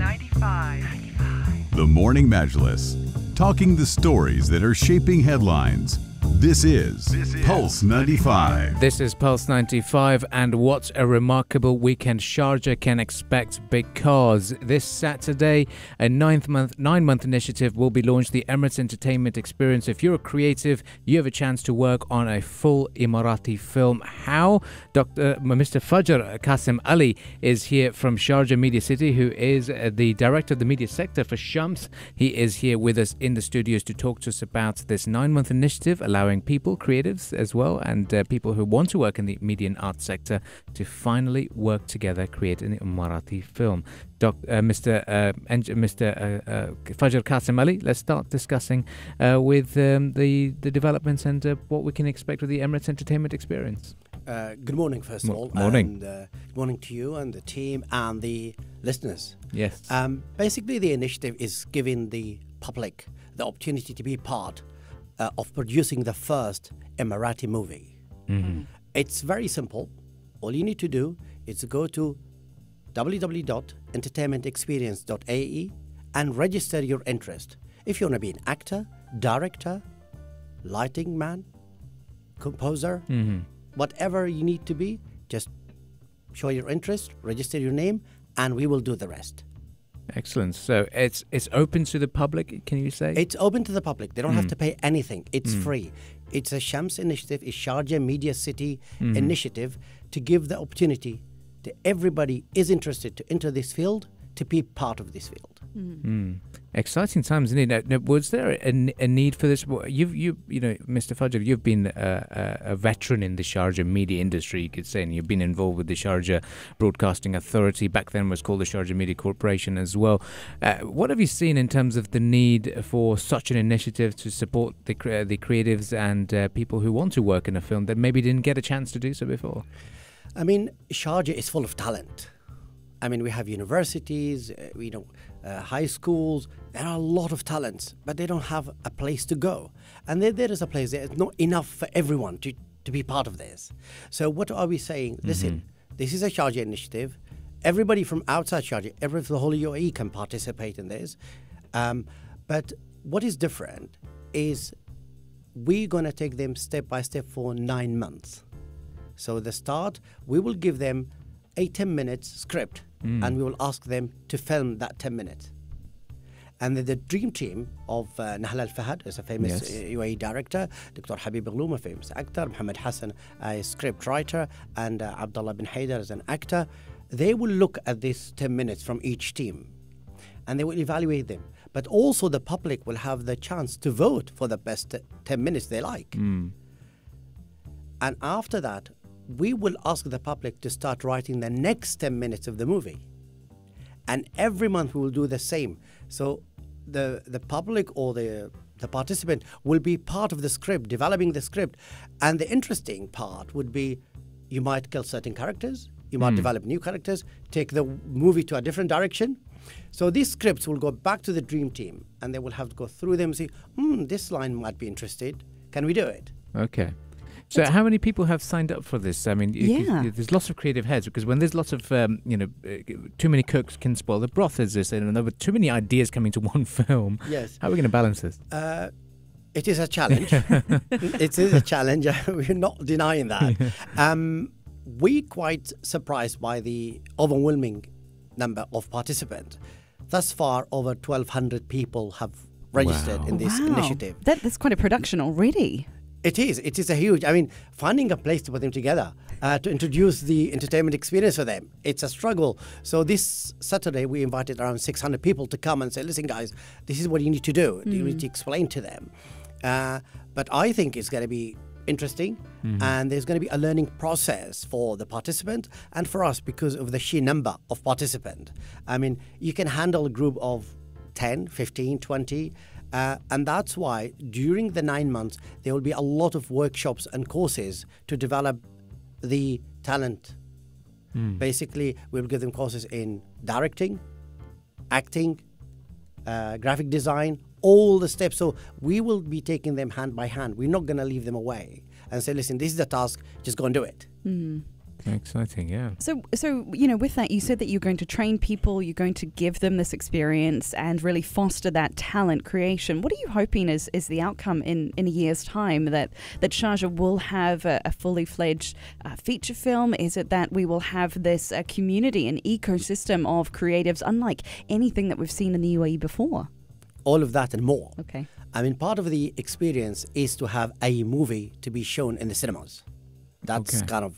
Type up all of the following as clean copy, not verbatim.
95. The Morning Majlis, talking the stories that are shaping headlines. This is Pulse 95. This is Pulse 95, and what a remarkable weekend Sharjah can expect, because this Saturday a nine-month initiative will be launched, the Emirates Entertainment Experience. If you're a creative, you have a chance to work on a full Emirati film. How? Mr. Fagr Kasim Ali is here from Sharjah Media City, who is the director of the media sector for Shams. He is here with us in the studios to talk to us about this 9-month initiative, allowing people, creatives as well, and people who want to work in the media and art sector to finally work together, create an Emirati film. Mr. Fagr Kasim Ali, let's start discussing with the developments and what we can expect with the Emirates Entertainment Experience. Good morning, first of all. Morning. And good morning to you and the team and the listeners. Yes. Basically, the initiative is giving the public the opportunity to be part of producing the first Emirati movie. Mm-hmm. It's very simple. All you need to do is go to www.entertainmentexperience.ae and register your interest. If you want to be an actor, director, lighting man, composer, whatever you need to be, just show your interest, register your name, and we will do the rest. Excellent. So it's open to the public, can you say? It's open to the public. They don't have to pay anything. It's free. It's a Shams initiative, a Sharjah Media City initiative to give the opportunity to everybody is interested to enter this field to be part of this field. Exciting times, isn't it? Now, was there a need for this? You know, Mr. Fagr, you've been a veteran in the Sharjah media industry, you could say, and you've been involved with the Sharjah Broadcasting Authority. Back then was called the Sharjah Media Corporation as well. What have you seen in terms of the need for such an initiative to support the creatives and people who want to work in a film that maybe didn't get a chance to do so before? I mean, Sharjah is full of talent. I mean, we have universities, high schools. There are a lot of talents, but they don't have a place to go. And there is a place. There is not enough for everyone to be part of this. So what are we saying? Listen, this is a Sharjah initiative. Everybody from outside Sharjah, everybody from the whole UAE can participate in this. But what is different is we're going to take them step by step for 9 months. So the start, we will give them a 10-minute script, and we will ask them to film that 10 minutes. And the dream team of Nahla Al-Fahad is a famous UAE director, Dr. Habib Ghloum, a famous actor, Mohammed Hassan, a script writer, and Abdullah bin Haydar is an actor. They will look at this 10 minutes from each team, and they will evaluate them. But also the public will have the chance to vote for the best 10 minutes they like. And after that, we will ask the public to start writing the next 10 minutes of the movie. And every month we will do the same. So the public or the participant will be part of the script, developing the script. And the interesting part would be you might kill certain characters, you might develop new characters, take the movie to a different direction. So these scripts will go back to the dream team, and they will have to go through them and say, this line might be interested. Can we do it? Okay. So how many people have signed up for this? I mean, there's lots of creative heads, because when there's lots of, too many cooks can spoil the broth, as they say, and there were too many ideas coming to one film. Yes. How are we going to balance this? It is a challenge. It is a challenge. We're not denying that. We're quite surprised by the overwhelming number of participants. Thus far, over 1,200 people have registered in this initiative. That's quite a production already. It is. It is a huge. I mean, finding a place to put them together, to introduce the entertainment experience for them, it's a struggle. So this Saturday, we invited around 600 people to come and say, listen, guys, this is what you need to do. You need to explain to them. But I think it's going to be interesting, and there's going to be a learning process for the participant and for us because of the sheer number of participants. I mean, you can handle a group of 10, 15, 20, and that's why during the 9 months, there will be a lot of workshops and courses to develop the talent. Basically, we'll give them courses in directing, acting, graphic design, all the steps. So we will be taking them hand by hand. We're not going to leave them away and say, listen, this is the task, just go and do it. Exciting, yeah. So with that, you said that you're going to train people, you're going to give them this experience and really foster that talent creation. What are you hoping is the outcome in a year's time, that Sharjah will have a fully fledged feature film? Is it that we will have this community, an ecosystem of creatives, unlike anything that we've seen in the UAE before? All of that and more. Okay. I mean, part of the experience is to have a movie to be shown in the cinemas. That's kind of...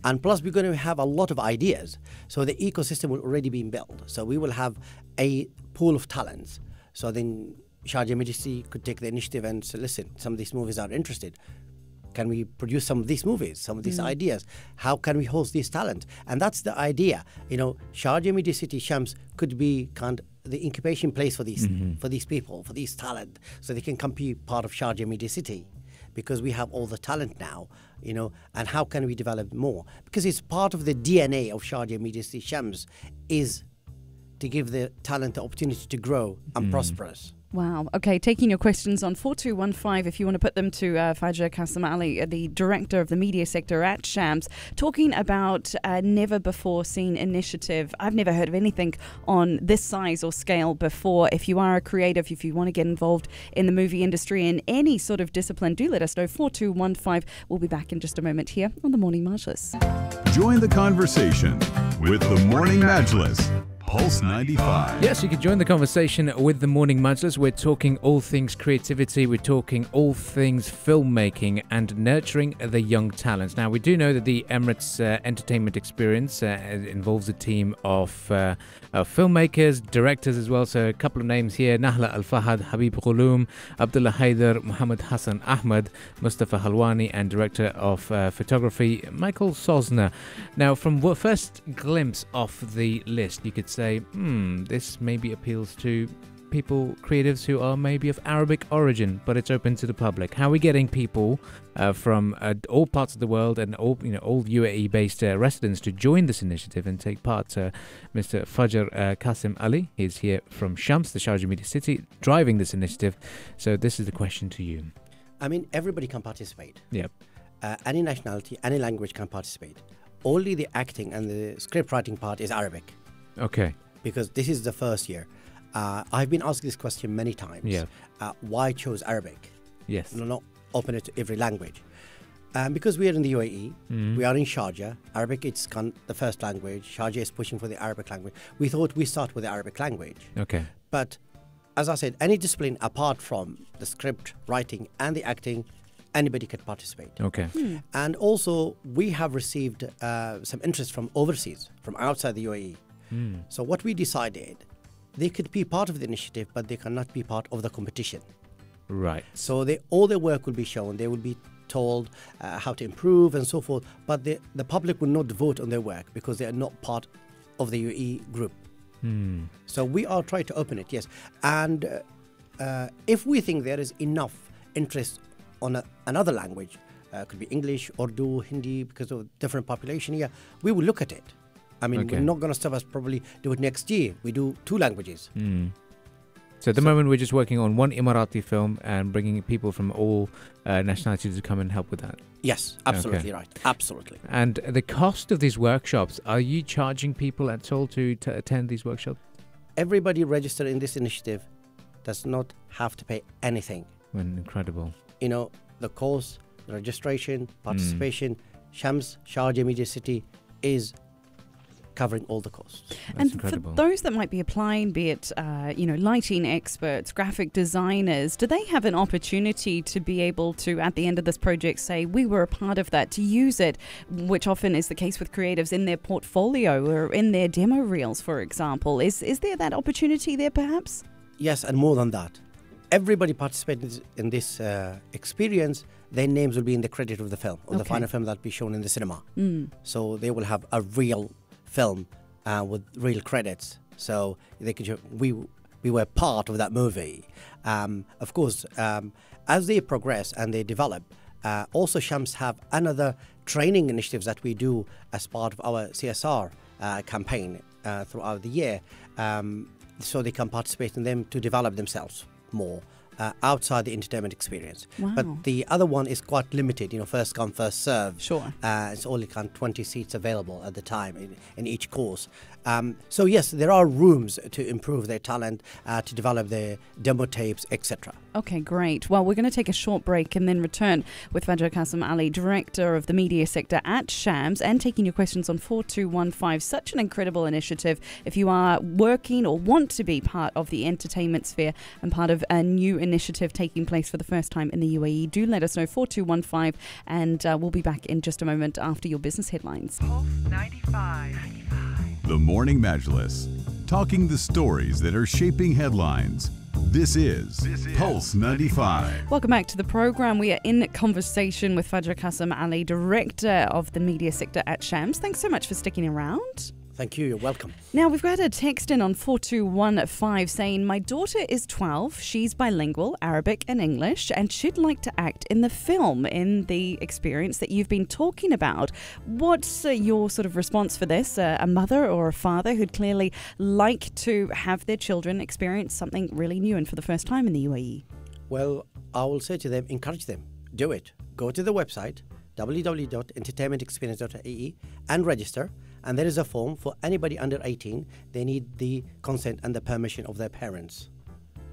And plus, we're going to have a lot of ideas. So the ecosystem will already be built. So we will have a pool of talents. So then Sharjah Emirati could take the initiative and say, listen, some of these movies are interested. Can we produce some of these movies, some of these ideas? How can we host these talents? And that's the idea. Sharjah Emirati Shams could be kind of the incubation place for these people, for these talent, so they can come be part of Sharjah Emirati. Because we have all the talent now, and how can we develop more? Because it's part of the DNA of Sharjah Emirati Shams is to give the talent the opportunity to grow and prosperous. Wow. Okay, taking your questions on 4215 if you want to put them to Fagr Kasim Ali, the director of the media sector at Shams, talking about a never-before-seen initiative. I've never heard of anything on this size or scale before. If you are a creative, if you want to get involved in the movie industry in any sort of discipline, do let us know. 4215. We'll be back in just a moment here on the Morning Majlis. Join the conversation with the Morning Majlis. Pulse 95. Yes, you can join the conversation with the Morning Majlis. We're talking all things creativity. We're talking all things filmmaking and nurturing the young talents. Now, we do know that the Emirates entertainment experience involves a team of filmmakers, directors as well. So a couple of names here: Nahla Al-Fahad, Habib Ghulum, Abdullah Haider, Muhammad Hassan Ahmed, Mustafa Halwani, and director of photography, Michael Sosna. Now, from first glimpse of the list, you could say, this maybe appeals to people, creatives who are maybe of Arabic origin, but it's open to the public. How are we getting people from all parts of the world and all UAE-based residents to join this initiative and take part? Mr. Fagr Kasim Ali is here from Shams, the Sharjah Emirati, driving this initiative. So this is the question to you. I mean, everybody can participate. Yep. Any nationality, any language can participate. Only the acting and the script writing part is Arabic. Okay. Because this is the first year. I've been asked this question many times. Yeah. Why choose Arabic? Yes. Not open it to every language. Because we are in the UAE, we are in Sharjah. Arabic is the first language. Sharjah is pushing for the Arabic language. We thought we start with the Arabic language. Okay. But as I said, any discipline apart from the script writing and the acting, anybody can participate. Okay. And also, we have received some interest from overseas, from outside the UAE. So what we decided, they could be part of the initiative, but they cannot be part of the competition. Right. So all their work will be shown. They will be told how to improve and so forth. But the public will not vote on their work because they are not part of the UAE group. So we are trying to open it, yes. And if we think there is enough interest on another language, could be English, Urdu, Hindi, because of different population here, we will look at it. I mean, we're not going to stop us probably do it next year. We do 2 languages. So at the moment, we're just working on one Emirati film and bringing people from all nationalities to come and help with that. Yes, absolutely right. Absolutely. And the cost of these workshops, are you charging people at all to attend these workshops? Everybody registered in this initiative does not have to pay anything. Incredible. The course, the registration, participation, Shams, Sharjah Emirati is covering all the costs. And incredible. For those that might be applying, be it lighting experts, graphic designers, do they have an opportunity to be able to, at the end of this project, say we were a part of that, to use it, which often is the case with creatives, in their portfolio or in their demo reels, for example? Is there that opportunity there, perhaps? Yes, and more than that. Everybody participating in this experience, their names will be in the credit of the film, of the final film that will be shown in the cinema. So they will have a real film with real credits, so they could show we were part of that movie. Of course, as they progress and they develop, also Shams have another training initiatives that we do as part of our CSR campaign throughout the year, so they can participate in them to develop themselves more. outside the entertainment experience. Wow. But the other one is quite limited, first come, first serve. Sure. It's only kind of 20 seats available at the time in each course. So yes, there are rooms to improve their talent, to develop their demo tapes, etc. Okay, great. Well, we're going to take a short break and then return with Fagr Kasim Ali, Director of the Media Sector at Shams, and taking your questions on 4215. Such an incredible initiative. If you are working or want to be part of the entertainment sphere and part of a new initiative taking place for the first time in the UAE, do let us know, 4215, and we'll be back in just a moment after your business headlines. Pulse 95. The Morning Majlis, talking the stories that are shaping headlines. This is Pulse 95. Welcome back to the program. We are in conversation with Fagr Kasim Ali, Director of the Media Sector at Shams. Thanks so much for sticking around. Thank you. You're welcome. Now, we've got a text in on 4215 saying, my daughter is 12. She's bilingual, Arabic and English, and she'd like to act in the film, in the experience that you've been talking about. What's your sort of response for this? A mother or a father who'd clearly like to have their children experience something really new and for the first time in the UAE? Well, I will say to them, encourage them. Do it. Go to the website, www.entertainmentexperience.ae, and register. And there is a form for anybody under 18. They need the consent and the permission of their parents.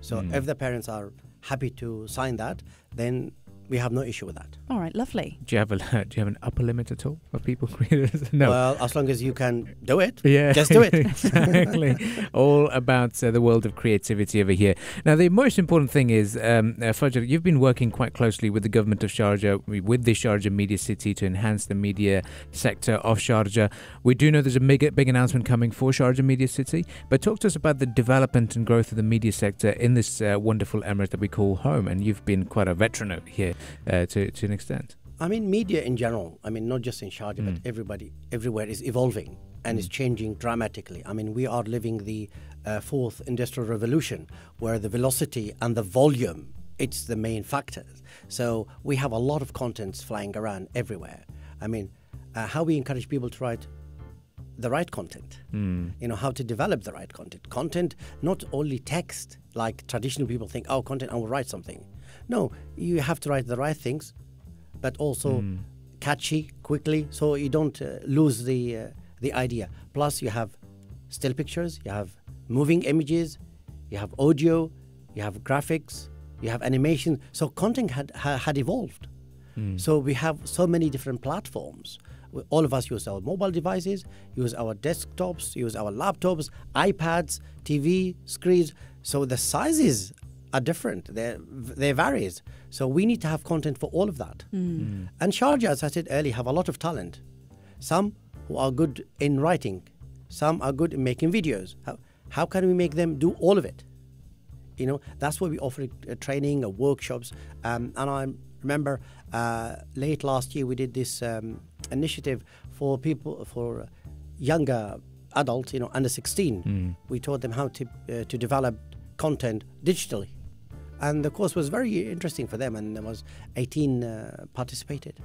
So if the parents are happy to sign that, then we have no issue with that. All right, lovely. Do you have an upper limit at all of people creators? No. Well, as long as you can do it, Yeah, just do it. Exactly. All about the world of creativity over here. Now, the most important thing is, Fagr, you've been working quite closely with the government of Sharjah, with the Sharjah Media City to enhance the media sector of Sharjah. We do know there's a big announcement coming for Sharjah Media City, but talk to us about the development and growth of the media sector in this wonderful emirate that we call home. And you've been quite a veteran here to an extent. I mean, media in general, not just in Sharjah, but everywhere is evolving and is changing dramatically. I mean, we are living the fourth industrial revolution, where the velocity and the volume, it's the main factors. So we have a lot of contents flying around everywhere. I mean, how we encourage people to write the right content, how to develop the right content. Content, not only text, like traditional people think, content, I will write something. No, you have to write the right things, but also catchy, quickly, so you don't lose the idea. Plus, you have still pictures, you have moving images, you have audio, you have graphics, you have animation. So content had evolved. So we have so many different platforms. All of us use our mobile devices, use our desktops, use our laptops, iPads, TV, screens. So the sizes are different. They varies. So we need to have content for all of that. And Sharjah, as I said earlier, have a lot of talent. Some who are good in writing. Some are good in making videos. How can we make them do all of it? That's why we offer training or workshops. And I remember late last year we did this initiative for people, for younger adults, under 16. We taught them how to develop content digitally. And the course was very interesting for them, and there was 18 participated.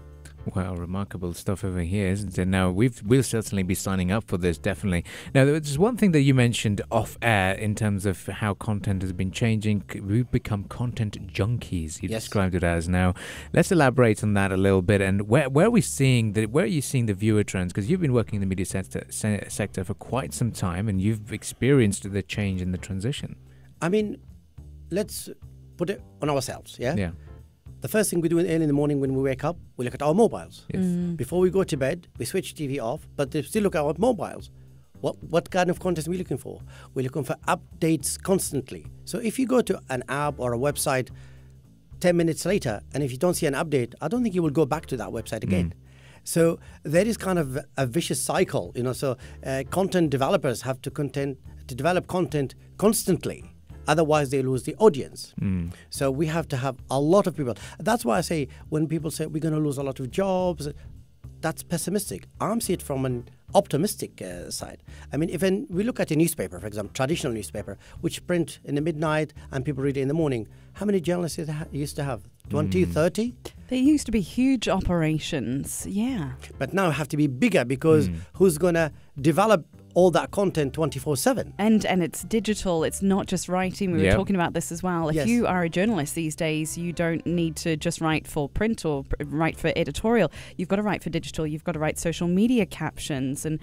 Well, remarkable stuff over here, isn't it? Now, we'll certainly be signing up for this, definitely. Now, there's one thing that you mentioned off-air in terms of how content has been changing. We've become content junkies, you described it as. Now, let's elaborate on that a little bit. And where are you seeing the viewer trends? Because you've been working in the media sector for quite some time, and you've experienced the change and the transition. I mean, let's put it on ourselves, yeah? Yeah. The first thing we do early in the morning when we wake up, we look at our mobiles. Yes. Before we go to bed, we switch TV off, but they still look at our mobiles. What kind of content are we looking for? We're looking for updates constantly. So if you go to an app or a website 10 minutes later, and if you don't see an update, I don't think you will go back to that website again. So there is kind of a vicious cycle, So content developers have to develop content constantly. Otherwise, they lose the audience. So we have to have a lot of people. That's why I say, when people say we're going to lose a lot of jobs, that's pessimistic. I'm seeing it from an optimistic side. I mean, if we look at a newspaper, for example, traditional newspaper, which print in the midnight and people read it in the morning, how many journalists used to have? 20, 30? They used to be huge operations, yeah. But now have to be bigger, because who's going to develop all that content 24/7. And it's digital. It's not just writing. We were talking about this as well. If Yes. you are a journalist these days, you don't need to just write for print or write for editorial. You've got to write for digital. You've got to write social media captions and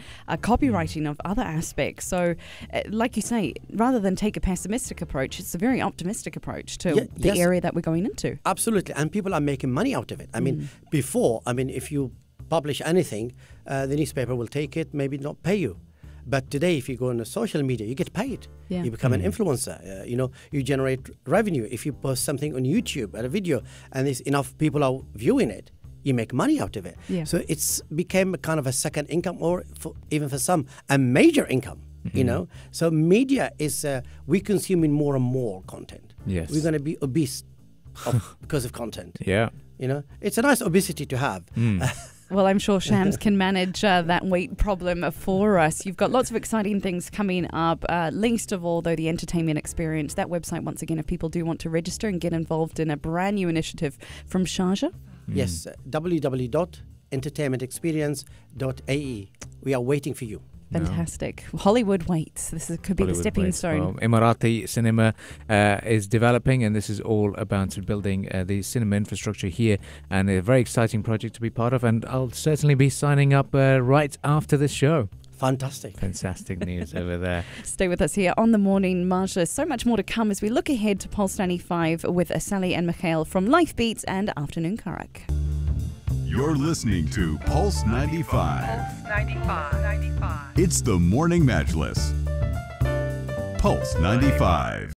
copywriting of other aspects. So, like you say, rather than take a pessimistic approach, it's a very optimistic approach to the area that we're going into. Absolutely. And people are making money out of it. I mean, before, if you publish anything, the newspaper will take it, maybe not pay you. But today, if you go on the social media, you get paid. Yeah. You become an influencer. You generate revenue. If you post something on YouTube, a video, and there's enough people are viewing it, you make money out of it. Yeah. So it's became kind of a second income, or even for some, a major income. So media is we consuming more and more content. Yes. We're going to be obese because of content. Yeah. It's a nice obesity to have. Well, I'm sure Shams can manage that weight problem for us. You've got lots of exciting things coming up. Least of all, though, the entertainment experience. That website, once again, if people do want to register and get involved in a brand new initiative from Sharjah. Yes, www.entertainmentexperience.ae. We are waiting for you. Fantastic. Hollywood waits. Could be the stepping stone. Well, Emirati cinema is developing, and this is all about building the cinema infrastructure here, and a very exciting project to be part of, and I'll certainly be signing up right after this show. Fantastic. Fantastic news over there. Stay with us here on the Morning Majlis. So much more to come as we look ahead to Pulse 95 with Sally and Mikhail from Life Beats and Afternoon Karak. You're listening to Pulse 95. Pulse 95. It's the Morning Majlis. Pulse 95.